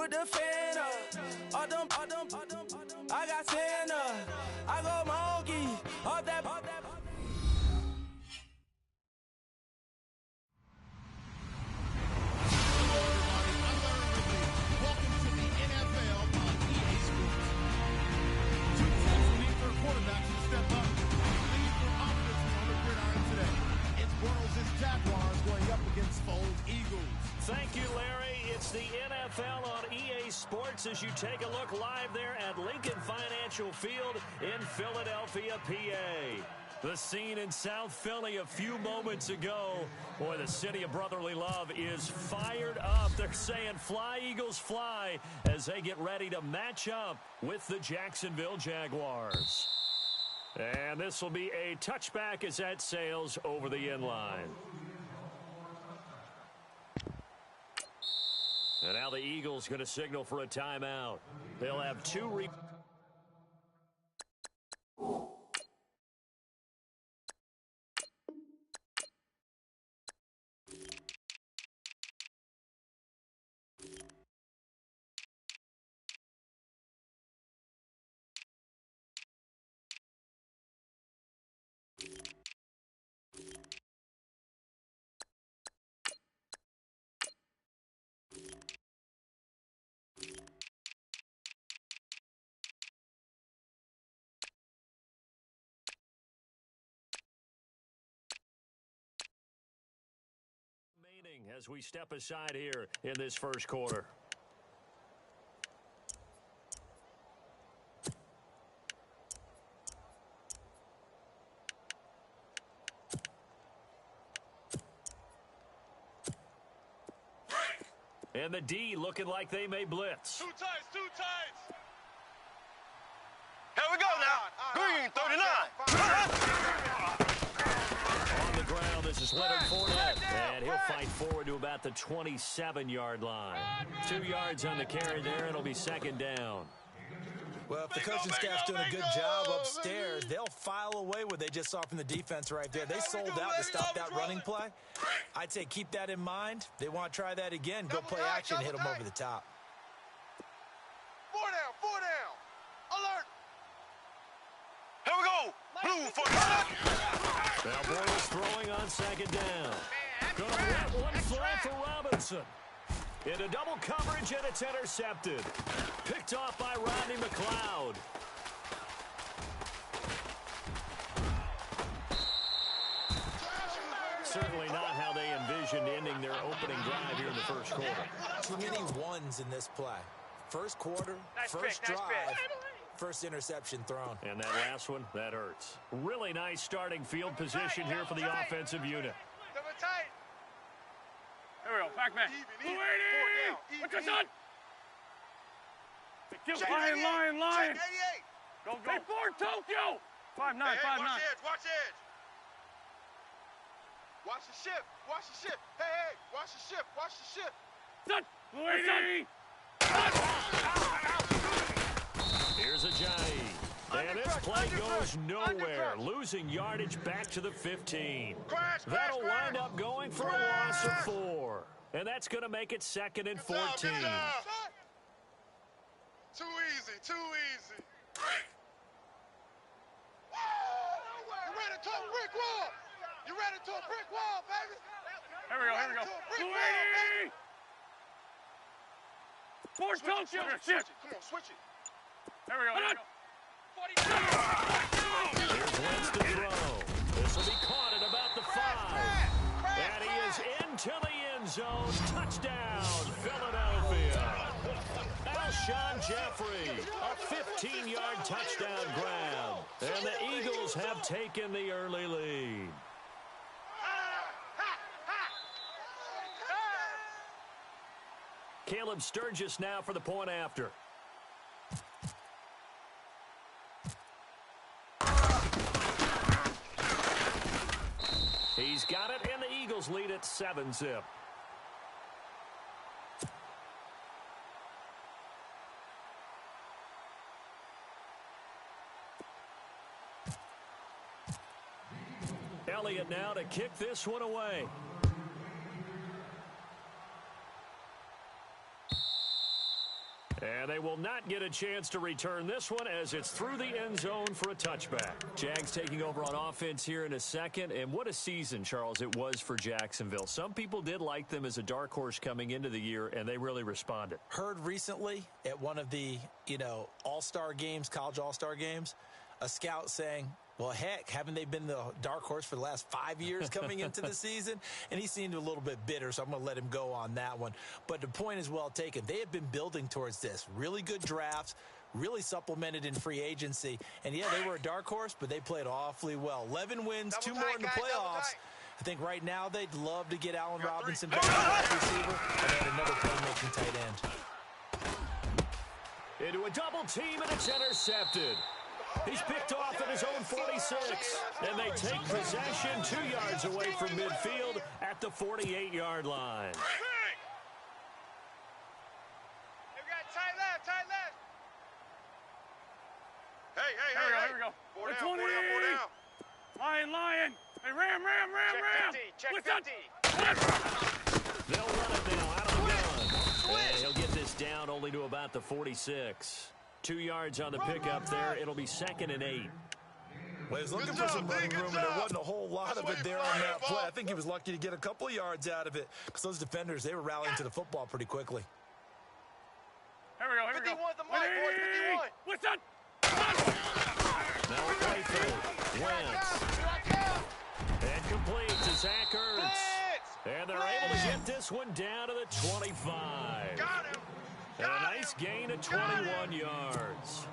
with the fan up. I got Santa. I go monkey. Up that. Welcome to the NFL on EA Sports. Two teams need their quarterbacks to step up and lead for optimism on the gridiron today. It's Bortles' Jaguars going up against Foles' Eagles. Thank you, Larry. It's the NFL on EA Sports as you take a look live there at Lincoln Financial Field in Philadelphia, PA. The scene in South Philly a few moments ago. Boy, the city of brotherly love is fired up. They're saying, fly, Eagles, fly, as they get ready to match up with the Jacksonville Jaguars. And this will be a touchback as that sails over the inline. And now the Eagles going to signal for a timeout. They'll have two as we step aside here in this first quarter. And the D looking like they may blitz. Two tights. Here we go now. Green 39. On the ground, this is Leonard Fournette, and he'll fight forward to about the 27-yard line. 2 yards on the carry there, and it'll be second down. Well, if the coaching staff's doing a good job upstairs, they'll file away what they just saw from the defense right there. They sold out to stop that running play. I'd say keep that in mind. They want to try that again. Go play action, hit them over the top. Four down. Alert. Here we go. Blue for the Now Bortles throwing on second down. Going to let one fly for Robinson. Into double coverage, and it's intercepted. Picked off by Rodney McLeod. Certainly not how they envisioned ending their opening drive here in the first quarter. Too many ones in this play. First quarter, first drive, first interception thrown. And that last one, that hurts. Really nice starting field position here for the offensive unit. Here we go, back man. What's your son? Lion. Go. Hey, Ford, Tokyo. 5'9", 5'9". Watch edge. Watch the ship. Hey, watch the ship. Son, Luigi. Here's Ajayi. And this play goes nowhere. Losing yardage back to the 15. That'll wind up going for a loss of 4. And that's going to make it 2nd and 14. Too easy. You ran into a brick wall, baby. Here we go. Luigi. Ford, Tokyo. Shit. Come on, switch it. Here we go. Here's Wentz to throw. This will be caught at about the 5. And he is into the end zone. Touchdown, Philadelphia. Alshon Jeffrey, a 15-yard touchdown grab. And the Eagles have taken the early lead. Caleb Sturgis now for the point after. He's got it, and the Eagles lead at 7-zip. Elliott now to kick this one away. And they will not get a chance to return this one as it's through the end zone for a touchback. Jags taking over on offense here in a second. And what a season, Charles, it was for Jacksonville. Some people did like them as a dark horse coming into the year, and they really responded. Heard recently at one of the, all-star games, college all-star games, a scout saying, well, heck, haven't they been the dark horse for the last 5 years coming into the season? And he seemed a little bit bitter, so I'm going to let him go on that one. But the point is well taken. They have been building towards this. Really good drafts, really supplemented in free agency. And, yeah, they were a dark horse, but they played awfully well. 11 wins, 2 more in the playoffs. I think right now they'd love to get Allen Robinson back to wide receiver and add another playmaking tight end. Into a double team, and it's intercepted. He's picked off at his own 46, and they take possession 2 yards away from midfield at the 48-yard line. Hey, Here we go. Four down. Lion. Hey, ram. Check What's 50. They'll run it now out of the gun. And he'll get this down only to about the 46. 2 yards on the pickup there. It'll be 2nd and 8. Well, he was looking for some running room, and there wasn't a whole lot of it there on that play. I think he was lucky to get a couple of yards out of it because those defenders, they were rallying to the football pretty quickly. Here we go. 51 the mic, boys. 51. What's that? Now a play fake. Wentz. And complete to Zach Ertz. And they're able to get this one down to the 25. Got him. And a nice gain of 21 yards.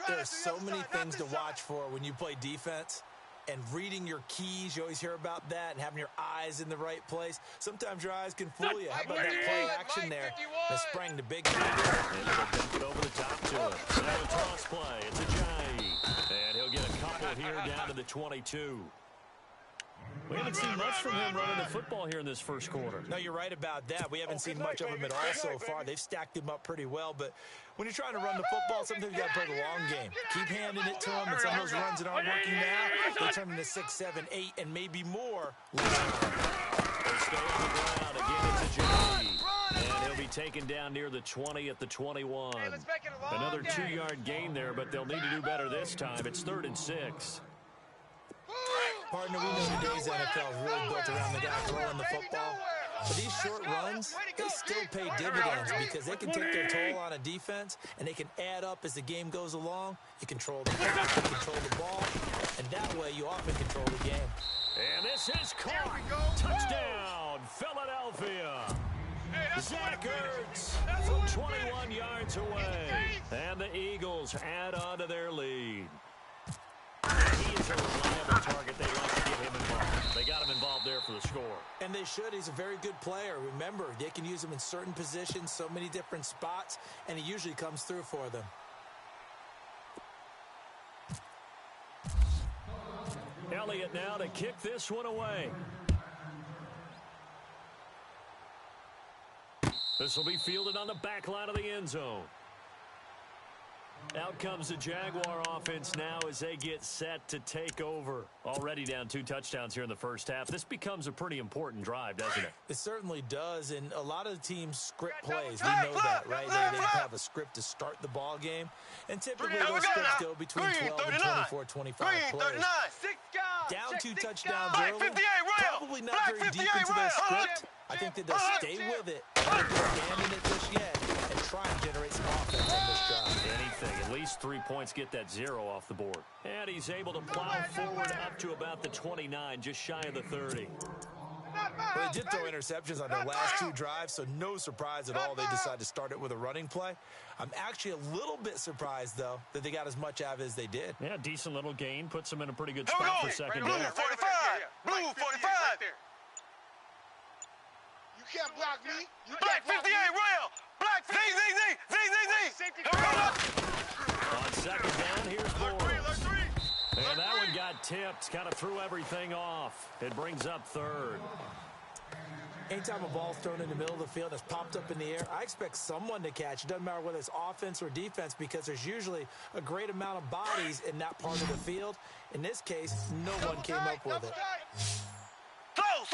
There's so many things to watch for when you play defense. And reading your keys, you always hear about that, and having your eyes in the right place. Sometimes your eyes can fool you. How about that play action there that sprang the big game? And he'll dump it over the top to it. Now a toss play. It's Ajayi. And he'll get a couple here down to the 22. We haven't seen much from him running the football here in this first quarter. No, you're right about that. We haven't seen much of him at all so far. They've stacked him up pretty well, but when you're trying to run the football, sometimes you got to play the long game. Keep handing it to him, and some of those runs that aren't working now, they turn into 6, 7, 8, and maybe more. They stay on the ground. Again, it's Ajayi. And he'll be taken down near the 20 at the 21. Another 2-yard gain there, but they'll need to do better this time. It's 3rd and 6. Partner, we know today's NFL is really built around the guy throwing the football. But these short runs, they still pay dividends because they can take their toll on a defense, and they can add up as the game goes along. You control the clock, you control the ball, and that way you often control the game. And this is caught. Touchdown, Philadelphia. Zach Ertz from 21 yards away. And the Eagles add on to their lead. He is a reliable target. They like to get him involved. They got him involved there for the score. And they should. He's a very good player. Remember, they can use him in certain positions, so many different spots, and he usually comes through for them. Elliott now to kick this one away. This will be fielded on the back line of the end zone. Out comes the Jaguar offense now as they get set to take over. Already down 2 touchdowns here in the first half. This becomes a pretty important drive, doesn't it? It certainly does, and a lot of the teams script plays. We know that, right? They have a script to start the ball game, and typically those scripts go between 12 and 24, 25 plays. Down 2 touchdowns early, probably not very deep into their script. I think that they'll stay with it, not abandon it just yet, and try and generate some offense on this drive. Anything, at least 3 points, get that 0 off the board. And he's able to plow forward up to about the 29, just shy of the 30. Well, they did throw interceptions on their last 2 drives, so no surprise at all they decided to start it with a running play. I'm actually a little bit surprised, though, that they got as much out of it as they did. Yeah, decent little gain. Puts them in a pretty good spot for second down. Blue 45. Blue 45. You can't block me. Black 58, rail. Black 58. On second down, here's Boyles. And that one got tipped. Kind of threw everything off. It brings up 3rd. Anytime a ball's thrown in the middle of the field and it's popped up in the air, I expect someone to catch. It doesn't matter whether it's offense or defense because there's usually a great amount of bodies in that part of the field. In this case, no one came up with it. Slow.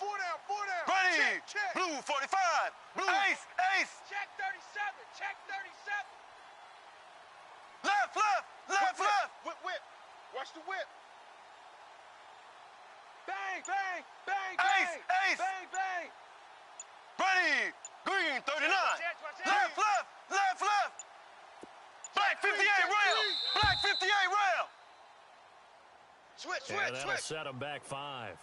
four down, four down. Ready. Check, check. Blue 45. Blue. Ace, ace. Check 37, check 37. Left, left, left, Whip, left. whip, whip. Watch the whip. Bang, bang, bang, Ace, bang. ace. Bang, bang. Ready. Green 39. Watch that. Left, left, left, left. Black 58 rail. Black 58 rail. Switch, And switch, that'll switch. set them back 5.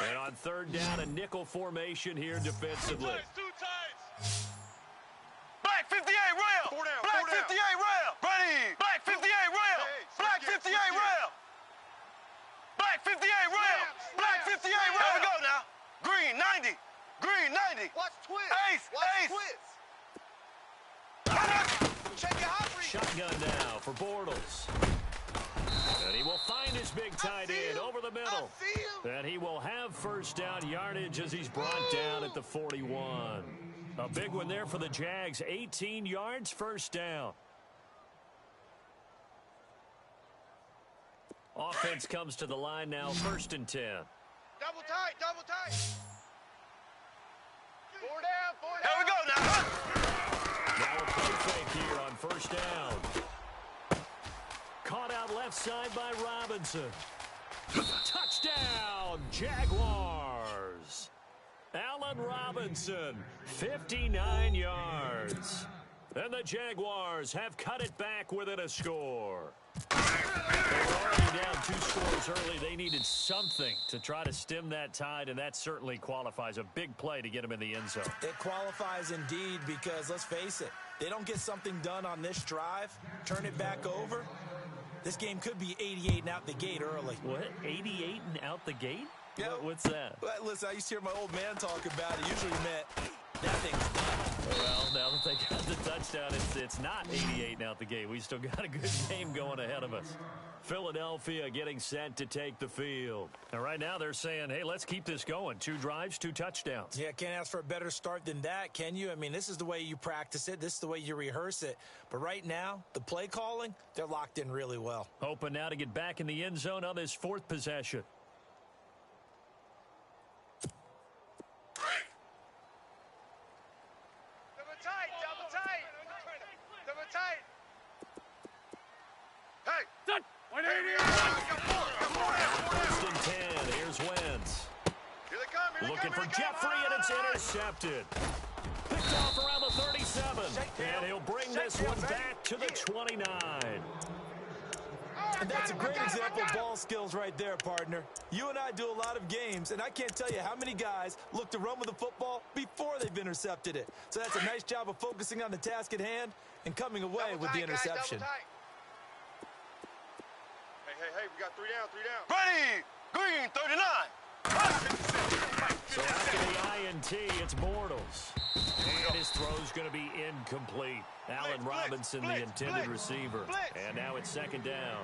And on third down, a nickel formation here defensively. Two times. Black 58 rail. Four down, Black four down. 58 rail. Ready. Black 58 rail. Hey, Black switch 58 gears, switch rail. Black 58 rail. Black 58 rail. Here we go now. Green 90. Green 90. Watch twist. Ace, Watch ace. twist. Check your hot read. Shotgun now for Bortles. And he will find his big tight end over the middle. I see him. And he will have first down yardage as he's brought down at the 41. A big one there for the Jags. 18 yards, first down. Offense comes to the line now, 1st and 10. Double tight, double tight. Four down, four down. There we go now. Now a play fake here on first down. Caught out left side by Robinson. Touchdown, Jaguars. Allen Robinson, 59 yards. And the Jaguars have cut it back within a score. They were already down 2 scores early. They needed something to try to stem that tide, and that certainly qualifies. A big play to get them in the end zone. It qualifies indeed because, let's face it, they don't get something done on this drive, turn it back over. This game could be 88 and out the gate early. What? 88 and out the gate? Yeah. What's that? But listen, I used to hear my old man talk about it. Usually meant that thing's done. Well, now that they got the touchdown, it's not 88 and out the gate. We still got a good game going ahead of us. Philadelphia getting set to take the field. And right now they're saying, hey, let's keep this going. 2 drives, 2 touchdowns. Yeah, can't ask for a better start than that, can you? I mean, this is the way you practice it. This is the way you rehearse it. But right now, the play calling, they're locked in really well. Hoping now to get back in the end zone on this 4th possession. Double tight, double tight. Double tight. Hey. Done. Hey, we got four down. 1st and 10. Here's Wentz. Here they come, here they Looking come, for here they come. Jeffrey, and it's intercepted. Picked off around the 37. And he'll bring this one back to the 29. And that's a great example of ball skills right there, partner. You and I do a lot of games, and I can't tell you how many guys look to run with the football before they've intercepted it. So that's a nice job of focusing on the task at hand and coming away with the interception. Hey, we got 3 down, 3 down. Ready. Green 39. So after the INT, it's Bortles. And his throw's going to be incomplete. Allen Robinson, the intended receiver. And now it's 2nd down.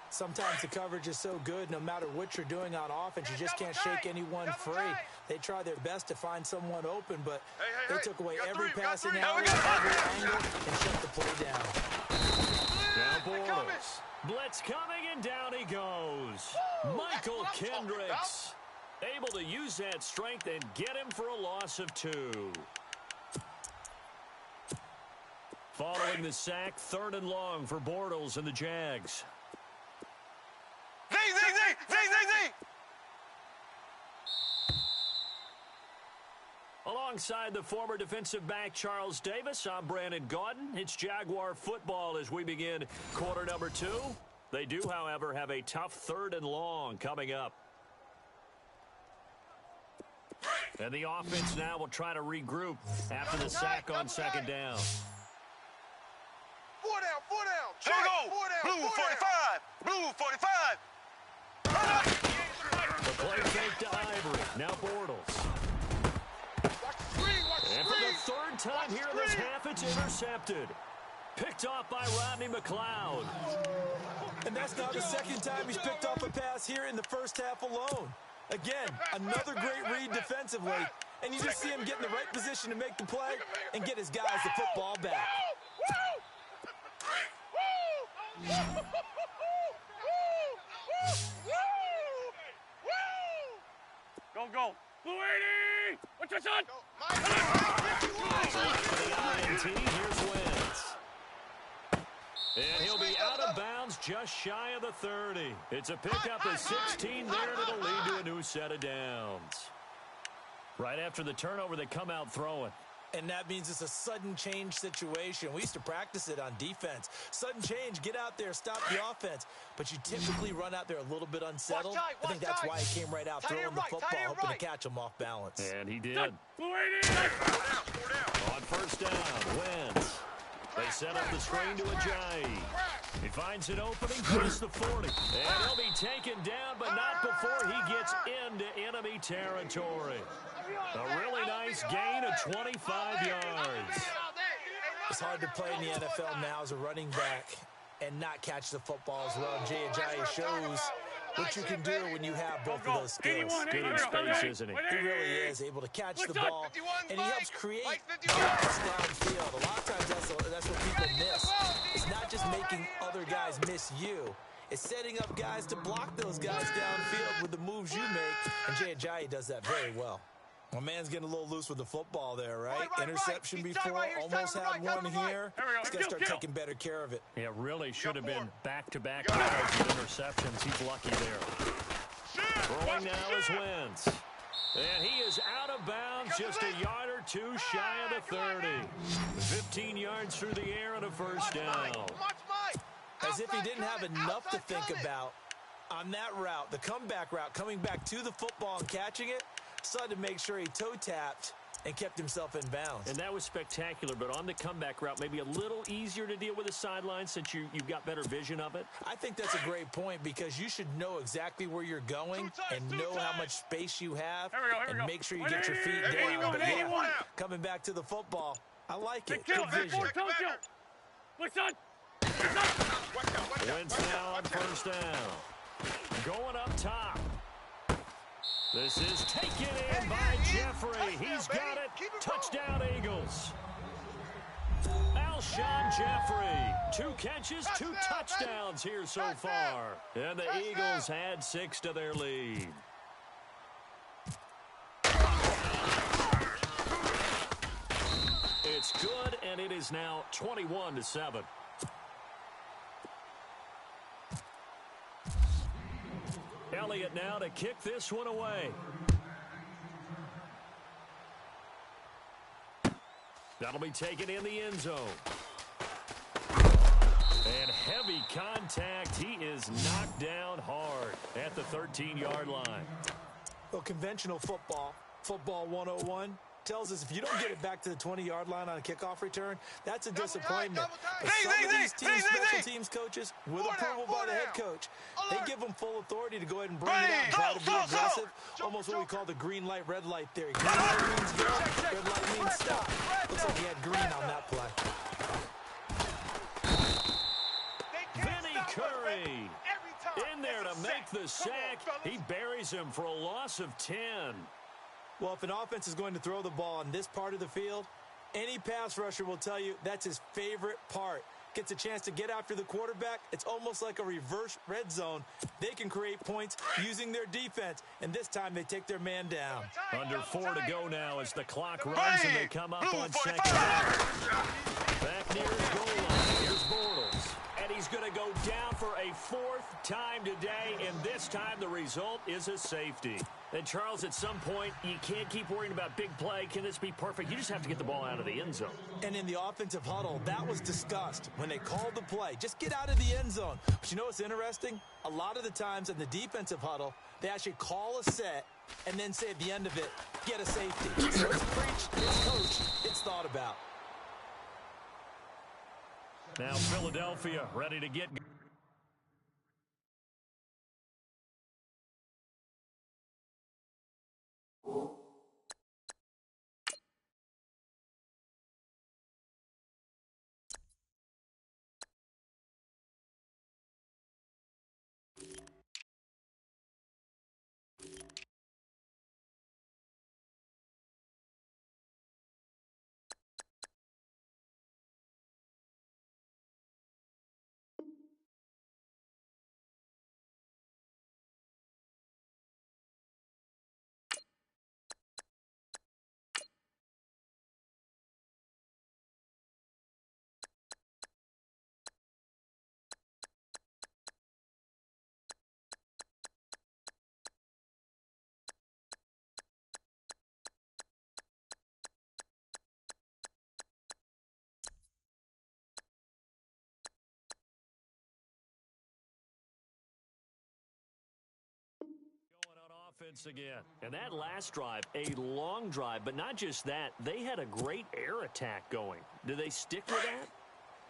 Sometimes the coverage is so good, no matter what you're doing on offense, you just can't shake anyone free. They try their best to find someone open, but they took away every passing alley, every angle, and shut the play down. Now Bortles. Blitz coming, and down he goes. Michael Kendricks able to use that strength and get him for a loss of 2. Following the sack, 3rd and long for Bortles and the Jags. Z. Alongside the former defensive back Charles Davis, I'm Brandon Gaudin. It's Jaguar football as we begin quarter number 2. They do, however, have a tough 3rd and long coming up. And the offense now will try to regroup after the sack on 2nd down. 4 down, 4 down. Here we go. Blue 45. Blue 45. The play fake to Ivory. Now Bortles. Watch the screen, watch the And for screen. the 3rd time here in this half, it's intercepted. Picked off by Rodney McLeod. And that's now the 2nd time he's picked off a pass here in the first half alone. Again, another great read defensively, and you just see him get in the right position to make the play and get his guys the football back. Go. Blue 80! What's your son? The INT, here's Wentz. And he'll be out of bounds just shy of the 30. It's a pickup of 16 there, and it'll lead to a new set of downs. Right after the turnover, they come out throwing. And that means it's a sudden change situation. We used to practice it on defense. Sudden change, get out there, stop the offense. But you typically run out there a little bit unsettled. I think that's why he came right out throwing the football, hoping to catch him off balance. And he did. Blue 80! On first down, Wentz. They set up the screen to Ajayi. He finds an opening, puts the 40. And he'll be taken down, but not before he gets into enemy territory. A really nice gain of 25 yards. It's hard to play in the NFL now as a running back and not catch the football as well. Jay Ajayi shows what you can do when you have both of those skills. Good in space, isn't he? He really is able to catch the ball, and he helps create gaps downfield. A lot of times that's what people miss. It's not just making other guys miss you. It's setting up guys to block those guys downfield with the moves you make, and Jay Ajayi does that very well. My man's getting a little loose with the football there, right? Interception before, almost had one here. He's got to start taking better care of it. Yeah, really should have been back-to-back interceptions. He's lucky there. Throwing now is Wentz. And he is out of bounds, just a yard or two shy of the 30. 15 yards through the air and a first down. As if he didn't have enough to think about on that route, the comeback route, coming back to the football and catching it, decided to make sure he toe-tapped and kept himself in bounds. And that was spectacular, but on the comeback route, maybe a little easier to deal with the sideline since you've got better vision of it. I think that's a great point because you should know exactly where you're going and know how much space you have and make sure you get your feet down. But yeah, coming back to the football, I like it. Good vision. Wentz now on first down. Going up top. This is taken in by Jeffrey. He's got it. Touchdown, Eagles. Alshon Jeffrey. 2 catches, 2 touchdowns here so far. And the Eagles add 6 to their lead. It's good, and it is now 21-7. Elliott now to kick this one away. That'll be taken in the end zone. And heavy contact. He is knocked down hard at the 13-yard line. Well, conventional football 101, tells us if you don't get it back to the 20-yard line on a kickoff return, that's a disappointment. But some of these teams, special teams coaches, with approval by the head coach, they give them full authority to go ahead and bring it out and try to be aggressive. Almost what we call the green light, red light theory. Green light means go, red light means stop. Looks like he had green on that play. Vinny Curry in there to make the sack. He buries him for a loss of 10. Well, if an offense is going to throw the ball in this part of the field, any pass rusher will tell you that's his favorite part. Gets a chance to get after the quarterback. It's almost like a reverse red zone. They can create points using their defense, and this time they take their man down. Under 4 to go now as the clock runs and they come up on second down. Back near his goal line. Here's Bortles. And he's going to go down for a 4th time today, and this time the result is a safety. And, Charles, at some point, you can't keep worrying about big play. Can this be perfect? You just have to get the ball out of the end zone. And in the offensive huddle, that was discussed when they called the play. Just get out of the end zone. But you know what's interesting? A lot of the times in the defensive huddle, they actually call a set and then say at the end of it, get a safety. So it's preached, it's coached, it's thought about. Now Philadelphia ready to get offense again. And that last drive, a long drive, but not just that. They had a great air attack going. Do they stick with that?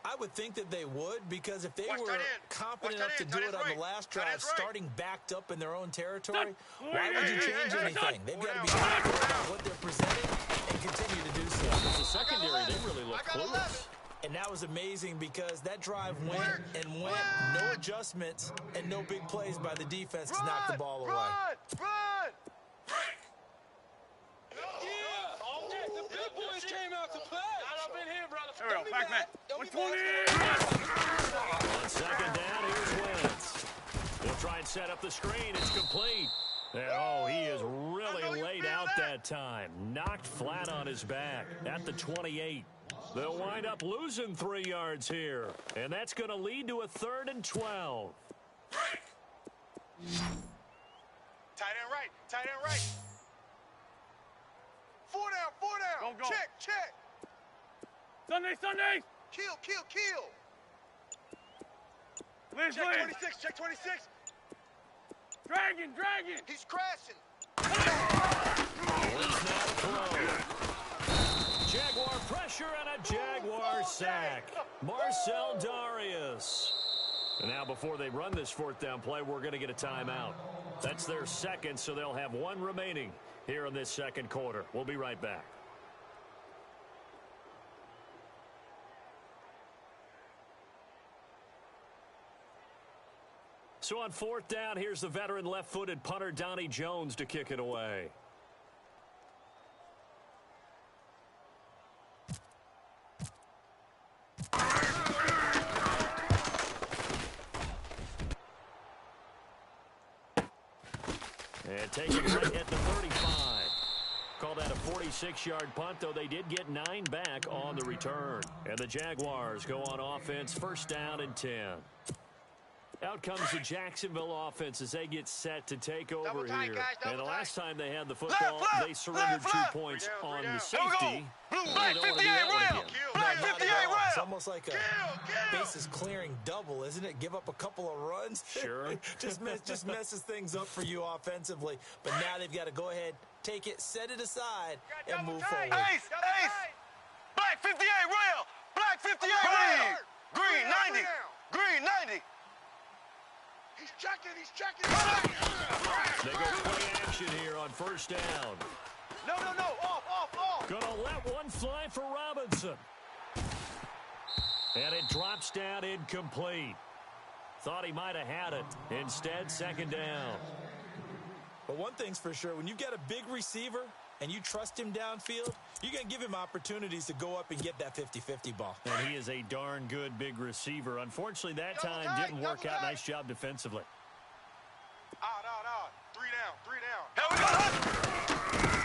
I would think that they would, because if they were confident enough to do it on the last drive, starting backed up in their own territory, why would you change anything? They've got to be confident about what they're presenting and continue to do so. Because the secondary, they really look clueless. And that was amazing because that drive went and went, no adjustments and no big plays by the defense to knock the ball away. Run! The big boys came out to play. I've been here, brother. There we go. Back man. 120. On second down, here's Wentz. He'll try and set up the screen. It's complete. And, oh, he is really laid out that time. Knocked flat on his back at the 28. They'll wind up losing 3 yards here. And that's going to lead to a 3rd and 12. Tight end right. 4 down. Go. Check. Sunday. Kill. Check 26. Dragon. He's crashing. Jaguar pressure and a Jaguar sack. Marcel Darius. And now before they run this 4th down play, we're going to get a timeout. That's their second, so they'll have 1 remaining here in this second quarter. We'll be right back. So on 4th down, here's the veteran left-footed punter Donnie Jones to kick it away. And take it right at the 35. Call that a 46-yard punt, though they did get 9 back on the return. And the Jaguars go on offense, 1st down and 10. Out comes the Jacksonville offense as they get set to take over here. And the last time they had the football, they surrendered 2 points on the safety. Black 58 rail. Black 58 rail. It's almost like a bases clearing double, isn't it? Give up a couple of runs. Sure. just messes things up for you offensively. But now they've got to go ahead, take it, set it aside, and move forward. Ace. Black 58 rail. Black 58 rail. Green 90. He's checking. They go play action here on 1st down. No. Off. Gonna let one fly for Robinson. And it drops down incomplete. Thought he might have had it. Instead, 2nd down. But one thing's for sure, when you've got a big receiver and you trust him downfield, you're going to give him opportunities to go up and get that 50-50 ball. And he is a darn good big receiver. Unfortunately, that time didn't work out. Nice job defensively. Out. 3 down. Here we go.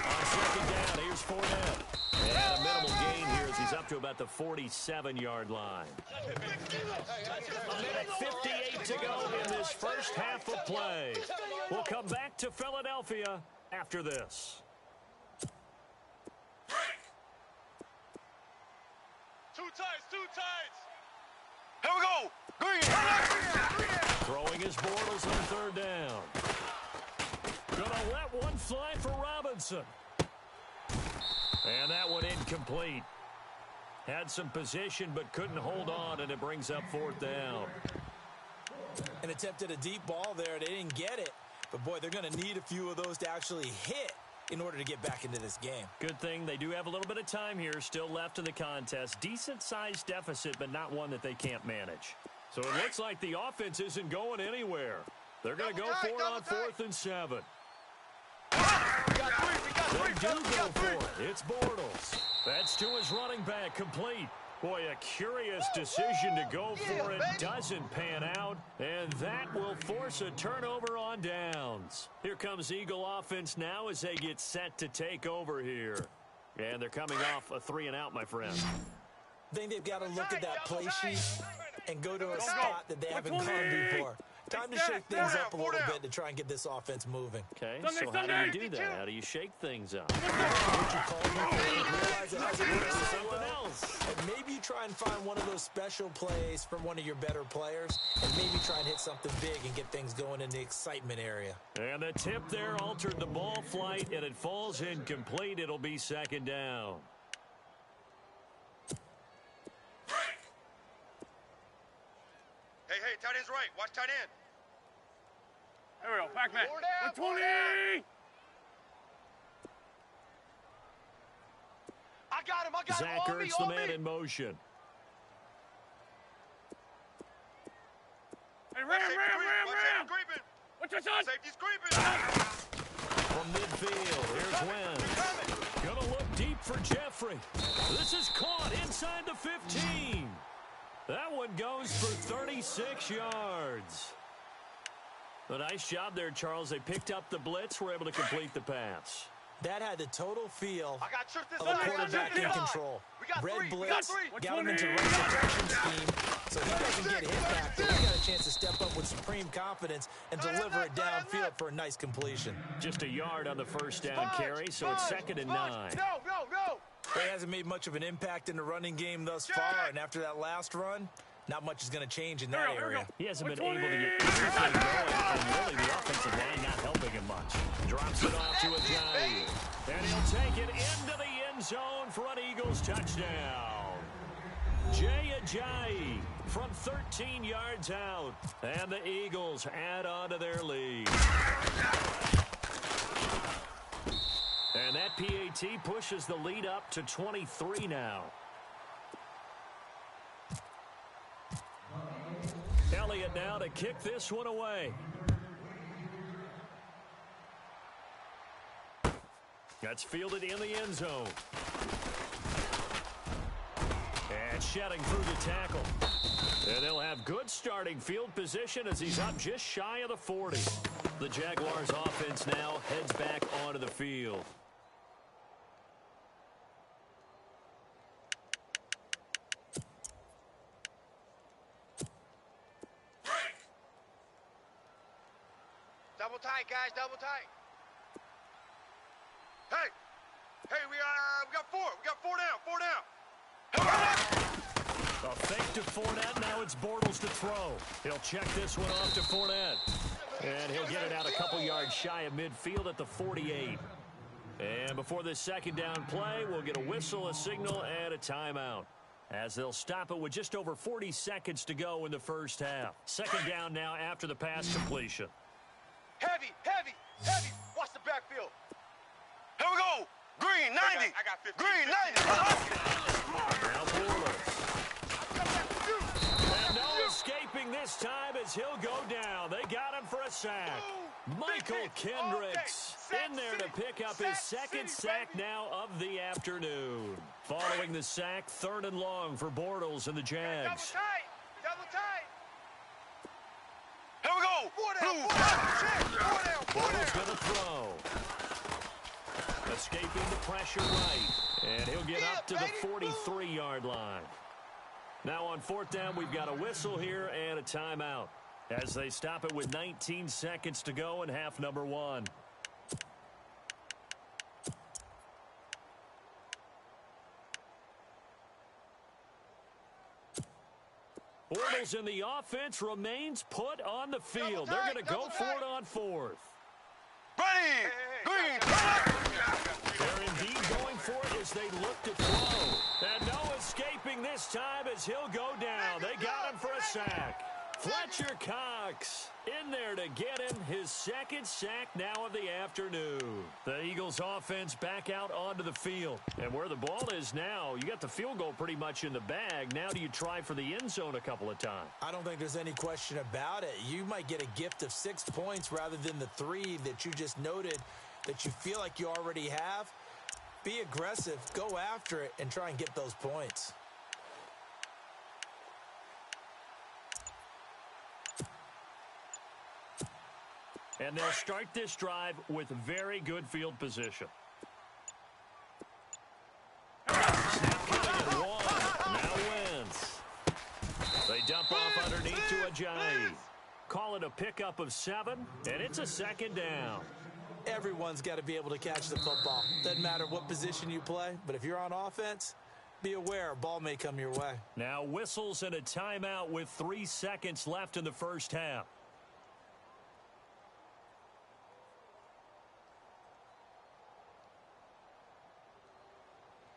On 2nd down, here's Fournette. And a minimal gain here as he's up to about the 47-yard line. A minute 58 to go in this first half of play. We'll come back to Philadelphia after this. Two tights. Here we go. Green. Throwing his Bortles on 3rd down. Gonna let one fly for Robinson. And that one incomplete. Had some position but couldn't hold on, and it brings up 4th down. And attempted a deep ball there. They didn't get it. But, boy, they're going to need a few of those to actually hit in order to get back into this game. Good thing they do have a little bit of time here still left in the contest. Decent-sized deficit, but not one that they can't manage. So it looks like the offense isn't going anywhere. They're going to go for it on 4th and 7. They do go for it. It's Bortles. That's to his running back, complete. Boy, a curious decision to go for it. Doesn't pan out, and that will force a turnover on downs. Here comes Eagle offense now as they get set to take over here. And they're coming off a 3-and-out, my friend. I think they've got to look at that play sheet and go to a spot that they haven't gone before. Time to shake things up a little bit to try and get this offense moving. Okay, so how do you do that? How do you shake things up? What you call realize it has to work Something else. and maybe you try and find one of those special plays from one of your better players, and maybe try and hit something big and get things going in the excitement area. And the tip there altered the ball flight, and it falls incomplete. It'll be second down. Hey, tight end's right. Watch tight end. There we go. Pac-Man. 120. I got him. Zach Ertz, the man in motion. Hey, ram. What's your son? Safety's creeping. From midfield, here's Wentz. Gonna look deep for Jeffrey. This is caught inside the 15. That one goes for 36 yards. A nice job there, Charles. They picked up the blitz, were able to complete the pass. That had the total feel I got tripped this of a quarterback in control. Red blitz, got him into right protection scheme, so he doesn't get hit back there. He got a chance to step up with supreme confidence and deliver it downfield for a nice completion. Just a yard on the first down carry, so it's 2nd and 9. No. He hasn't made much of an impact in the running game thus far, and after that last run, not much is going to change in that area. He hasn't been able to get anything going, and really the offensive line not helping him much. Drops it off to Ajayi, and he'll take it into the end zone for an Eagles touchdown. Jay Ajayi from 13 yards out, and the Eagles add on to their lead. And that PAT pushes the lead up to 23 now. Elliott now to kick this one away. That's fielded in the end zone. And shedding through the tackle. And they'll have good starting field position as he's up just shy of the 40. The Jaguars offense now heads back onto the field. Double tight, guys. Double tight. Hey, we got 4. We got 4 down. 4 down. A fake to Fournette. Now it's Bortles to throw. He'll check this one off to Fournette. And he'll get it out a couple yards shy of midfield at the 48. And before this second down play, we'll get a whistle, a signal, and a timeout, as they'll stop it with just over 40 seconds to go in the first half. Second down now after the pass completion. Heavy. Watch the backfield. Here we go. Green, 90. I got 50. Green, 90. Now Bortles. And no escaping this time as he'll go down. They got him for a sack. Michael Kendricks in there to pick up his second sack now of the afternoon. Following the sack, 3rd and long for Bortles and the Jags. Double tight. Here we go. 4 down. Bortles going to throw. Escaping the pressure right. And he'll get up to the 43-yard line. Now on 4th down, we've got a whistle here and a timeout, as they stop it with 19 seconds to go in half number 1. Bortles in the offense remains put on the field. They're going to go for it on 4th. Ready. Green. They're indeed going for it as they look to throw. And no escaping this time as he'll go down. They got him for a sack. Fletcher Cox in there to get him his second sack now of the afternoon. The Eagles offense back out onto the field. And where the ball is now, you got the field goal pretty much in the bag. Now do you try for the end zone a couple of times? I don't think there's any question about it. You might get a gift of 6 points rather than the 3 that you just noted that you feel like you already have. Be aggressive, go after it, and try and get those points. And they'll start this drive with very good field position. Snap coming at 1. Now Wentz. They dump off underneath to Ajayi. call it a pickup of 7, and it's a second down. Everyone's got to be able to catch the football. Doesn't matter what position you play, but if you're on offense, be aware a ball may come your way. Now whistles and a timeout with 3 seconds left in the first half.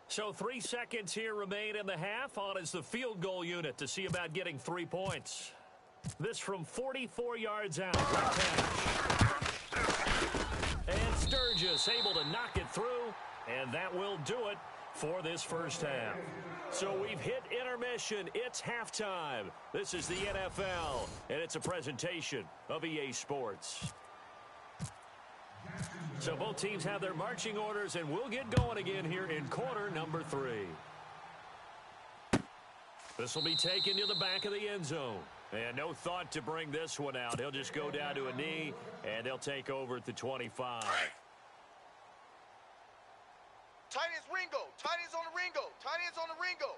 So 3 seconds here remain in the half. On is the field goal unit to see about getting 3 points. This from 44 yards out. And Sturgis able to knock it through, and that will do it for this first half. So we've hit intermission. It's halftime. This is the NFL, and it's a presentation of EA Sports. So both teams have their marching orders, and we'll get going again here in quarter number 3. This will be taken to the back of the end zone. And no thought to bring this one out. He'll just go down to a knee, and they'll take over at the 25. Tight ends Ringo. Tight ends on the Ringo. Tight ends on the Ringo.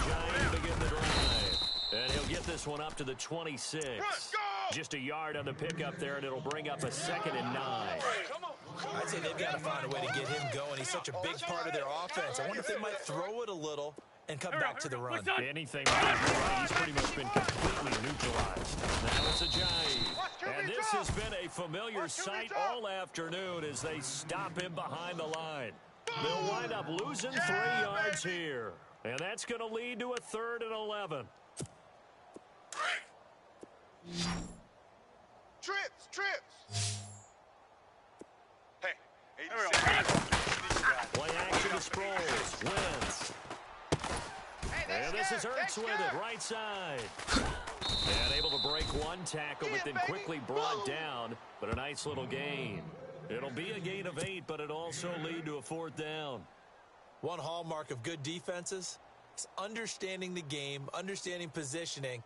Giant begin the drive. And he'll get this one up to the 26. Just a yard on the pickup there, and it'll bring up a 2nd and 9. I'd say they've got to find a way to get him going. He's such a big part of their offense. I wonder if they might throw it a little and come back to the run. Anything but he's pretty much been completely neutralized. Now it's a Ajayi. And this has been a familiar sight all afternoon as they stop him behind the line. They'll wind up losing 3 yards here. And that's going to lead to a 3rd and 11. Trips. Hey, play action to Sproles. Wins. And this is Ertz with it, right side. And able to break one tackle, but then quickly brought down. But a nice little gain. It'll be a gain of 8, but it also lead to a 4th down. One hallmark of good defenses is understanding the game, understanding positioning,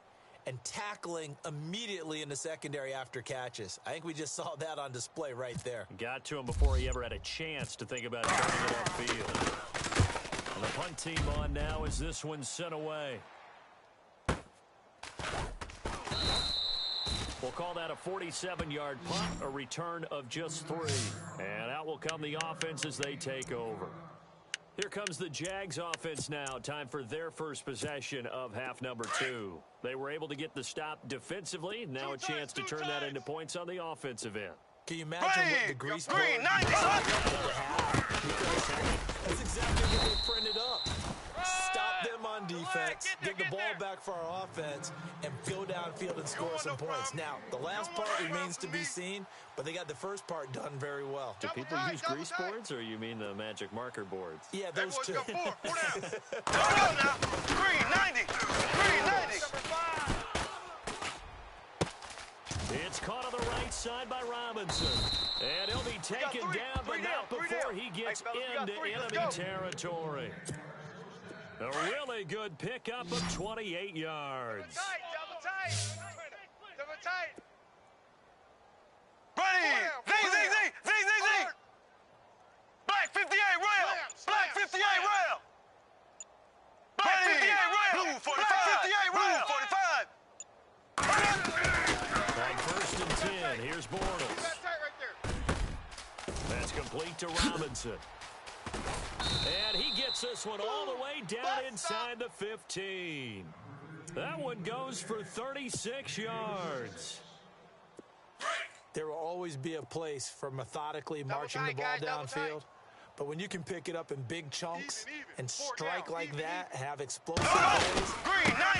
and tackling immediately in the secondary after catches. I think we just saw that on display right there. Got to him before he ever had a chance to think about turning it upfield. And the punt team on now as this one's sent away. We'll call that a 47-yard punt, a return of just 3. And out will come the offense as they take over. Here comes the Jags offense now. Time for their first possession of half number 2. They were able to get the stop defensively. Now a chance to turn that into points on the offensive end. Can you imagine what the grease board would have? That's exactly what they printed up. Stop them on defense, get the ball back for our offense, and go downfield and score some points. Now, the last part remains to be seen, but they got the first part done very well. Do people use grease boards, or you mean the magic marker boards? Yeah, those two. Green 90. It's caught on the right side by Robinson. And he'll be taken down, but not before he gets into enemy territory. A really good pickup of 28 yards. Double tight. Ready! Z! Black 58 rail! Black 58 rail! Black 58 rail! Blue 45! Blue 45! On 1st and 10, here's Bortles. That's complete to Robinson. And he gets this one all the way down inside the 15. That one goes for 36 yards. There will always be a place for methodically marching the ball downfield. But when you can pick it up in big chunks and strike like that, have explosive plays,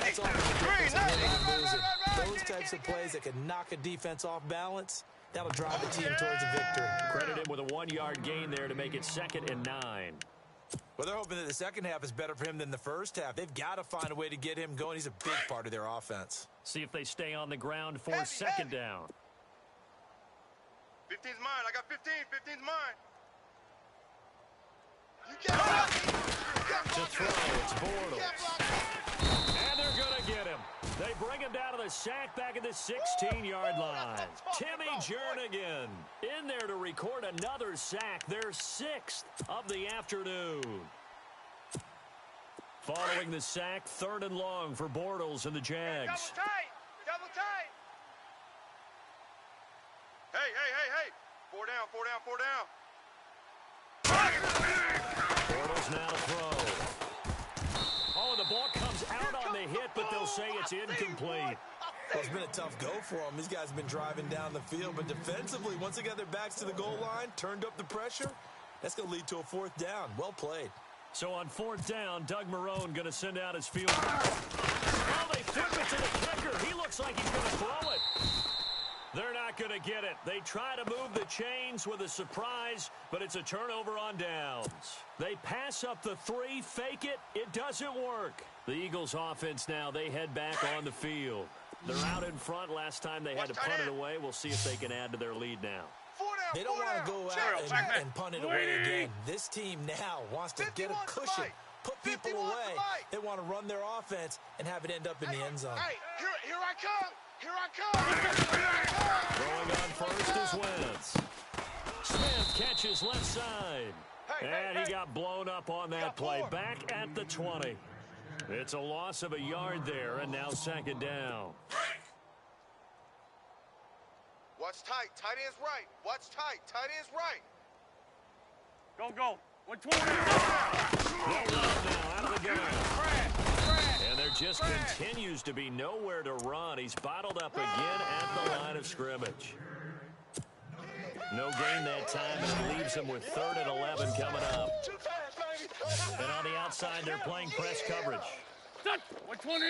that's all the difference in winning and losing. Those types of plays that can knock a defense off balance, that'll drive the team towards a victory. Credit him with a 1-yard gain there to make it 2nd and 9. Well, they're hoping that the second half is better for him than the first half. They've got to find a way to get him going. He's a big part of their offense. See if they stay on the ground for 2nd down. 15's mine. I got 15. 15's mine. To throw, it's Bortles. And they're going to get him. They bring him down to the sack back at the 16-yard line. Timmy Jernigan in there to record another sack, their 6th of the afternoon. Following the sack, 3rd and long for Bortles and the Jags. Double tight. Double tight. Hey. 4 down, 4 down, 4 down. Bortles now to throw. Oh, the ball comes out on the hit, but they'll say it's incomplete. Well, it's been a tough go for them. These guys have been driving down the field, but defensively, once they got their backs to the goal line, turned up the pressure, that's going to lead to a 4th down. Well played. So on 4th down, Doug Marrone going to send out his field. Oh, they flip it to the kicker. He looks like he's going to throw it. They're not going to get it. They try to move the chains with a surprise, but it's a turnover on downs. They pass up the 3, fake it. It doesn't work. The Eagles offense now, they head back on the field. They're out in front. Last time they had to punt it away. We'll see if they can add to their lead now. They don't want to go out and punt it away again. This team now wants to get a cushion, put people away. They want to run their offense and have it end up in the end zone. Hey, here I come. Here I come. Going on first is Wentz. Smith catches left side. And he got blown up on that play. Back at the 20. It's a loss of a yard there, and now 2nd down. Watch tight. Tight is right. Watch tight. Tight is right. Go. 120. No run now out of the gun. And there just continues to be nowhere to run. He's bottled up again at the line of scrimmage. No gain that time, and it leaves him with 3rd and 11 coming up. And on the outside, they're playing press coverage. 120.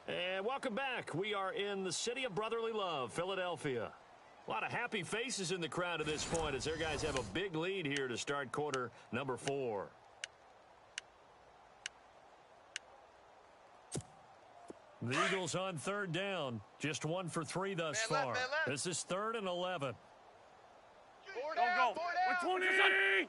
And welcome back. We are in the city of brotherly love, Philadelphia. A lot of happy faces in the crowd at this point as their guys have a big lead here to start quarter number 4. The Eagles on 3rd down. Just 1 for 3 thus far. This is 3rd and 11. Go. 120.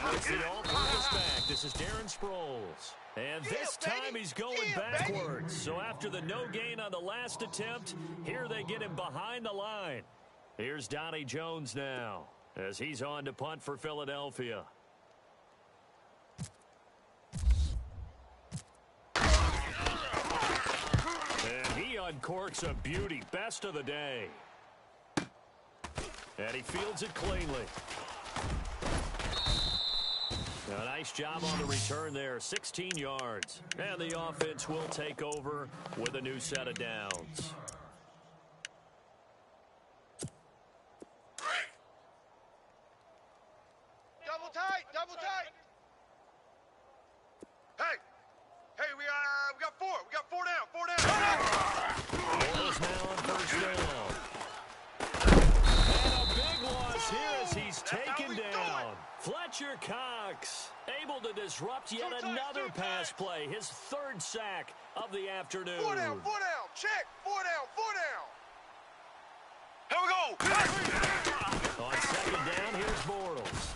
That's the all-purpose back. This is Darren Sproles. And this time he's going backwards. So after the no gain on the last attempt, here they get him behind the line. Here's Donnie Jones now as he's on to punt for Philadelphia. And he uncorks a beauty. Best of the day. And he fields it cleanly. A nice job on the return there, 16 yards. And the offense will take over with a new set of downs. Double tight. Hey, we got 4. We got 4 down. Bortles now on 1st down. And a big loss here as he's taken down. Fletcher Cox able to disrupt yet another pass play. His 3rd sack of the afternoon. 4 down. Check. 4 down. Here we go. On 2nd down, here's Bortles.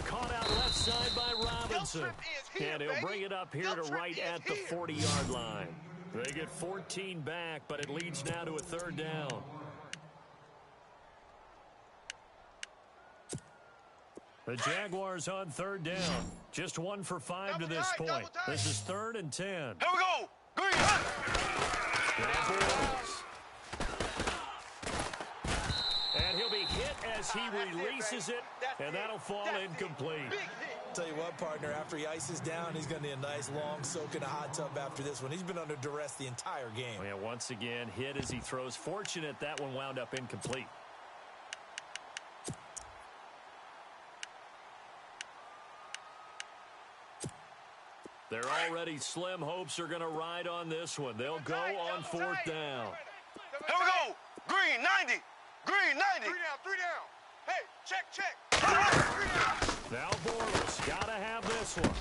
Caught out left side by Robinson. And he'll bring it up here to right at the 40-yard line. They get 14 back, but it leads now to a 3rd down. The Jaguars on 3rd down. Just 1 for 5 to this point. This is 3rd and 10. Here we go. Green. And he'll be hit as he releases it, and that'll fall incomplete. Tell you what, partner, after he ices down, he's going to need a nice long soak in a hot tub after this one. He's been under duress the entire game. Yeah, once again, hit as he throws. Fortunate that one wound up incomplete. They're already slim hopes are going to ride on this one. They'll go on 4th down. Here we go. Green 90. Green 90. 3 down. Hey, check. Now Bortles got to have this one.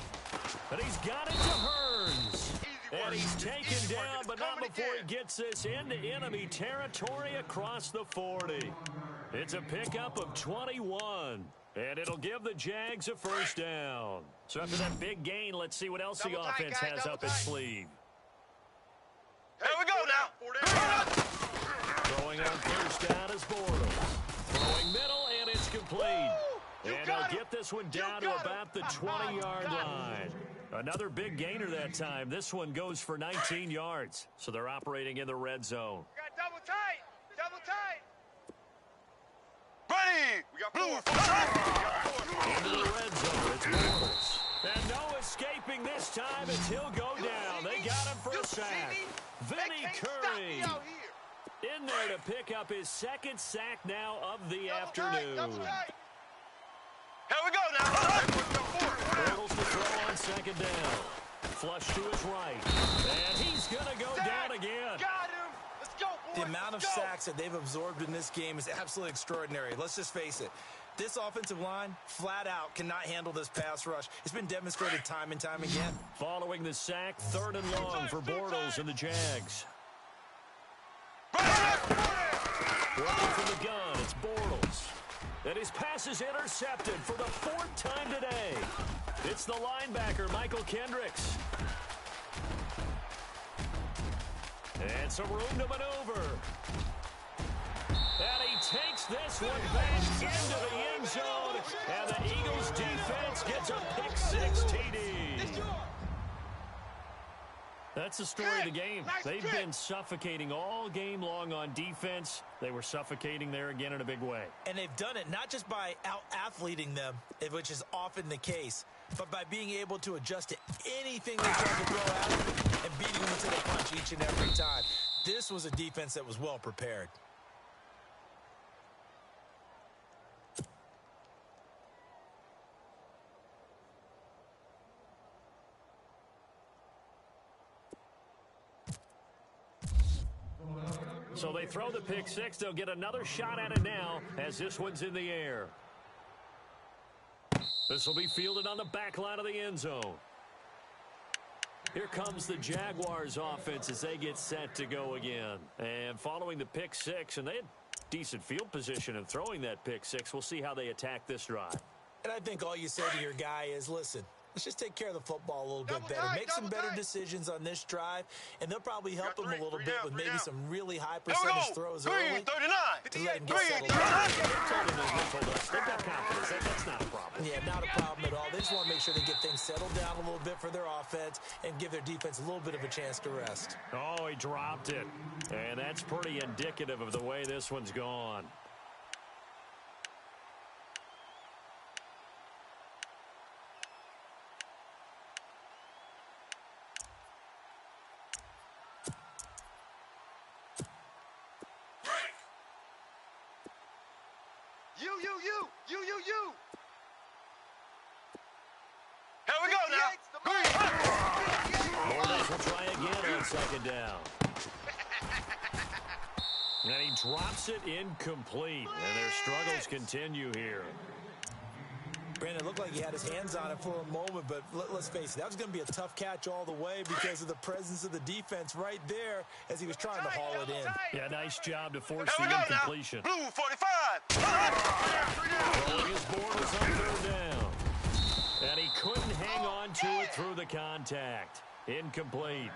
But he's got it to Hearns. And he's taken down, but not before he gets this into enemy territory across the 40. It's a pickup of 21. And it'll give the Jags a 1st down. So after that big gain, let's see what else the offense has up its sleeve. Here we go now. Throwing on 1st down is Bortles. Throwing middle, and it's complete. And he'll get this one down to about the 20-yard line. Another big gainer that time. This one goes for 19 yards. So they're operating in the red zone. We got double tight. Double tight. Ready. We got blue. Into the red zone. It's Bortles. And no escaping this time as he'll go down. They got him for a sack. Vinny Curry in there to pick up his second sack now of the afternoon. Here we go now. Bortles to throw on second down. Flush to his right. And he's going to go down again. Got him. Let's go, boys. The amount of sacks that they've absorbed in this game is absolutely extraordinary. Let's just face it. This offensive line, flat out, cannot handle this pass rush. It's been demonstrated time and time again. Following the sack, 3rd and long for Bortles and the Jags. Working from the gun, it's Bortles. And his pass is intercepted for the 4th time today. It's the linebacker, Michael Kendricks. And some room to maneuver. And he takes this one back into the end zone. And the Eagles defense gets a pick-6 TD. That's the story of the game. They've been suffocating all game long on defense. They were suffocating there again in a big way. And they've done it not just by out-athleting them, which is often the case, but by being able to adjust to anything they try to throw at them and beating them to the punch each and every time. This was a defense that was well prepared. So they throw the pick-6. They'll get another shot at it now as this one's in the air. This will be fielded on the back line of the end zone. Here comes the Jaguars offense as they get set to go again. And following the pick-6, and they had decent field position in throwing that pick-6. We'll see how they attack this drive. And I think all you say to your guy is, listen, let's just take care of the football a little bit better. Make some better decisions on this drive, and they'll probably help him a little bit with maybe some really high percentage throws early to let him get settled down. They've got confidence. That's not a problem. Yeah, not a problem at all. They just want to make sure they get things settled down a little bit for their offense and give their defense a little bit of a chance to rest. Oh, he dropped it. And that's pretty indicative of the way this one's gone. You. Here we go now. Bortles will try again on second down. And he drops it incomplete. And their struggles continue here. Brandon, it looked like he had his hands on it for a moment, but let's face it, that was going to be a tough catch all the way because of the presence of the defense right there as he was trying to haul it in. Yeah, nice job to force the incompletion. Blue 45. Throwing his Bortles on 3rd down. And he couldn't hang on to it through the contact. Incomplete.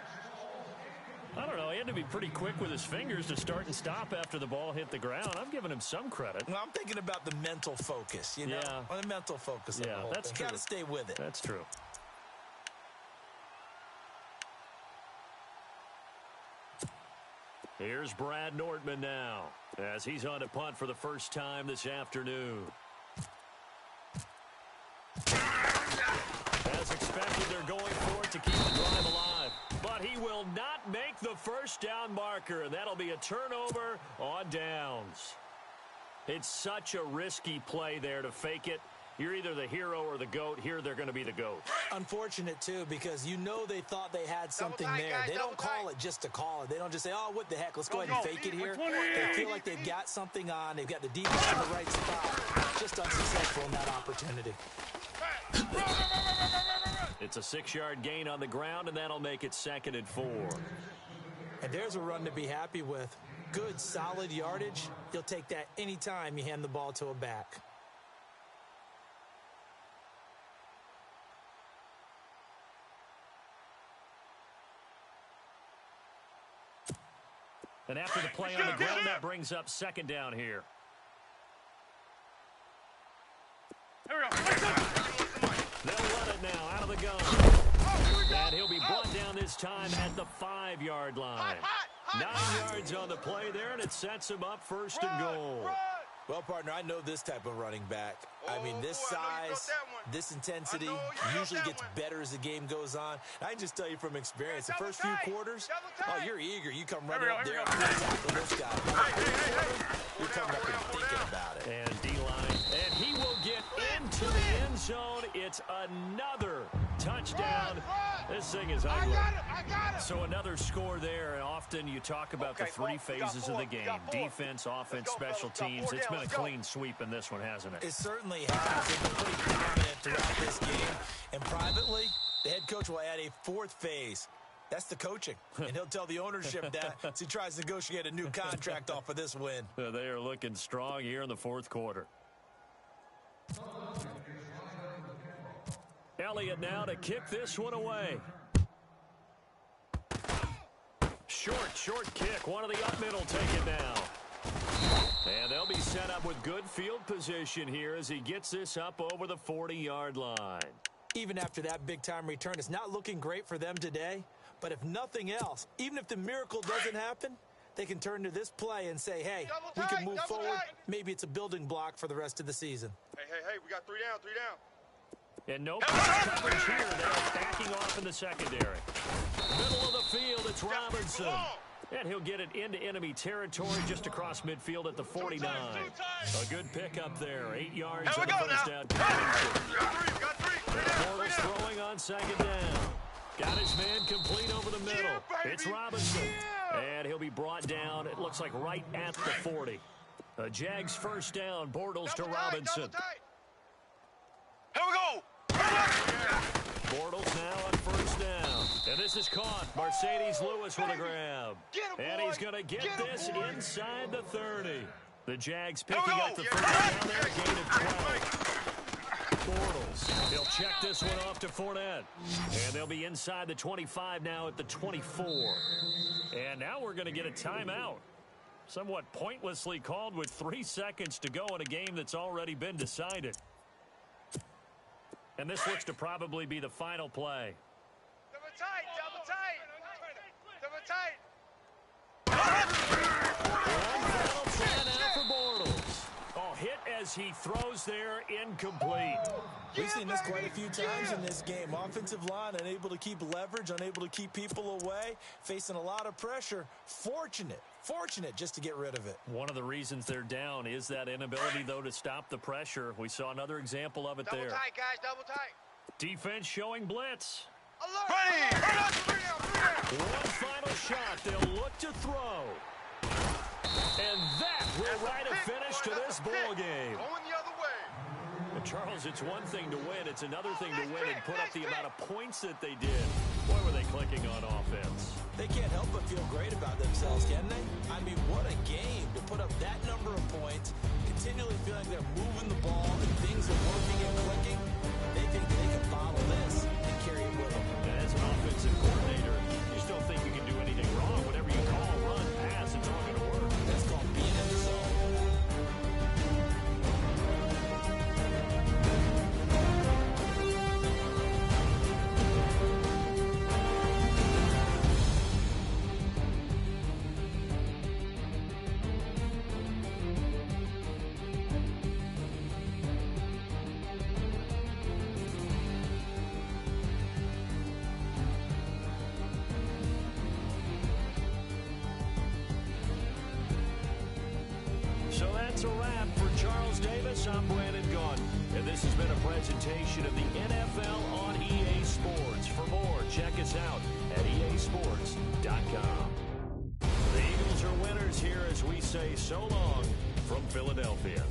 I don't know. He had to be pretty quick with his fingers to start and stop after the ball hit the ground. I'm giving him some credit. Well, I'm thinking about the mental focus, you know? The mental focus of the whole that's thing. true. Got to stay with it. That's true. Here's Brad Nortman now as he's on to punt for the first time this afternoon. As expected, they're going for it to keep the drive alive. But he will not make the first down marker, and that'll be a turnover on downs. It's such a risky play there to fake it. You're either the hero or the GOAT. Here, they're going to be the GOAT. Unfortunate, too, because you know they thought they had something there. They don't call it just to call it. They don't just say, oh, what the heck, let's go ahead and fake it here. They feel like they've got something on. They've got the defense in the right spot. Just unsuccessful in that opportunity. It's a 6-yard gain on the ground, and that'll make it 2nd and 4. And there's a run to be happy with. Good, solid yardage. You'll take that anytime you hand the ball to a back. And after the play on the ground, that brings up 2nd down here. Here we go. to go. And he'll be brought down this time at the 5-yard line. 9 yards on the play there, and it sets him up first and goal. Well, partner, I know this type of running back. I mean, this size, this intensity usually gets better as the game goes on. I can just tell you from experience, the first few quarters, oh, you're eager. You come running up there and tackle this guy. You're coming up and thinking about it. And D-line, and he will get into the end zone. It's another touchdown. This thing is ugly. I got it. So another score there, and often you talk about the three phases of the game. Defense, offense, special teams. It's been a clean sweep in this one, hasn't it? It certainly has. They've been pretty dominant throughout this game. And privately, the head coach will add a 4th phase. That's the coaching. And he'll tell the ownership that as he tries to negotiate a new contract off of this win. They are looking strong here in the 4th quarter. Elliott now to kick this one away. Short kick. One of the up middle taken now. And they'll be set up with good field position here as he gets this up over the 40-yard line. Even after that big-time return, it's not looking great for them today. But if nothing else, even if the miracle doesn't happen, they can turn to this play and say, hey, we can move forward. Maybe it's a building block for the rest of the season. Hey, we got 3 down. And no coverage here. They're backing off in the secondary. Middle of the field, it's Robinson. And he'll get it into enemy territory just across midfield at the 49. A good pickup there. 8 yards on the first down. Got three. Bortles throwing on second down. Got his man complete over the middle. It's Robinson. And he'll be brought down, it looks like right at the 40. A Jags first down. Bortles to Robinson. Here we go. Bortles now on first down. And this is caught. Mercedes Lewis with a grab. And he's going to get this inside the 30. The Jags picking up the first down there, a gain of 12. Bortles. He'll check this one off to Fournette. And they'll be inside the 25 now at the 24. And now we're going to get a timeout. Somewhat pointlessly called with 3 seconds to go in a game that's already been decided. And this looks to probably be the final play. Double tight. One final try now for Bortles. Oh, hit as he throws there, incomplete. We've seen this quite a few times in this game. Offensive line unable to keep leverage, unable to keep people away, facing a lot of pressure. Fortunate just to get rid of it. One of the reasons they're down is that inability, though, to stop the pressure. We saw another example of it there. Double tight, guys, double tight. Defense showing blitz. Alert! Ready! Three down. One final shot. They'll look to throw. And that will write a finish to this ball game. Going the other way. And Charles, it's one thing to win. It's another thing to win and put up the amount of points that they did. Boy, were they clicking on offense. They can't help but feel great about themselves, can they? I mean, what a game to put up that number of points, continually feeling they're moving the ball and things are working and clicking. They think they can follow this and carry it with them. As an offensive coordinator, you just don't think you can do anything wrong. Whatever you call, run, pass, it's all going to work. That's called being in the zone. So that's a wrap for Charles Davis. I'm Brandon Gaudin. And this has been a presentation of the NFL on EA Sports. For more, check us out at easports.com. The Eagles are winners here as we say so long from Philadelphia.